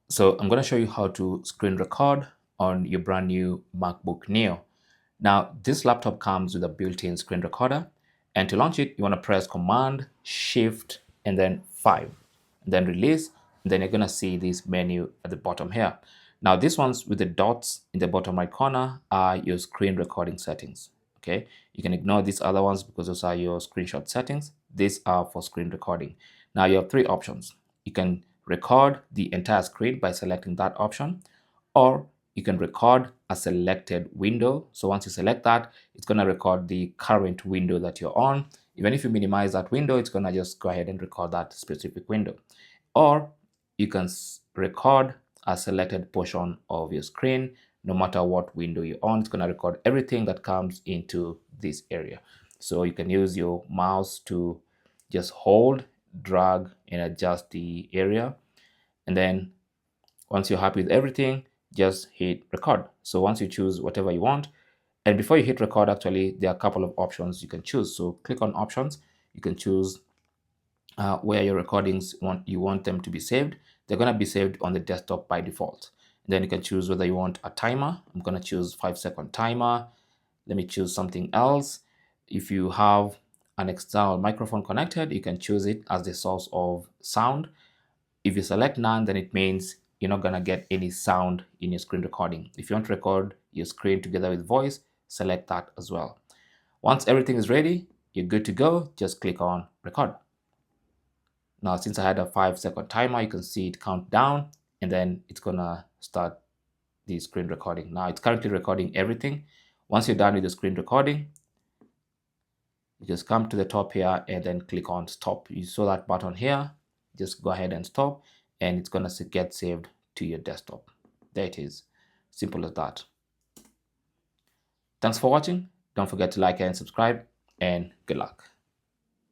So I'm going to show you how to screen record on your brand new MacBook Neo. Now, this laptop comes with a built-in screen recorder, and to launch it, you want to press Command, Shift, and then 5, and then release, and then you're going to see this menu at the bottom here. Now, these ones with the dots in the bottom right corner are your screen recording settings. Okay, you can ignore these other ones because those are your screenshot settings. These are for screen recording. Now, you have three options. You can record the entire screen by selecting that option, or you can record a selected window. So once you select that, it's going to record the current window that you're on. Even if you minimize that window, it's going to just go ahead and record that specific window. Or you can record a selected portion of your screen. No matter what window you're on, it's going to record everything that comes into this area. So you can use your mouse to just hold, drag, and adjust the area. And then once you're happy with everything, just hit record. So once you choose whatever you want, and before you hit record, actually, there are a couple of options you can choose. So click on options. You can choose where your recordings you want them to be saved. They're going to be saved on the desktop by default. And then you can choose whether you want a timer. I'm going to choose 5-second timer. Let me choose something else. If you have an external microphone connected, you can choose it as the source of sound. If you select none, then it means you're not going to get any sound in your screen recording. If you want to record your screen together with voice, select that as well. Once everything is ready, you're good to go. Just click on record. Now, since I had a 5-second timer, you can see it count down, and then it's going to start the screen recording. Now, it's currently recording everything. Once you're done with the screen recording, you just come to the top here and then click on stop. You saw that button here. Just go ahead and stop, and it's going to get saved to your desktop. There it is. Simple as that. Thanks for watching. Don't forget to like and subscribe, and good luck.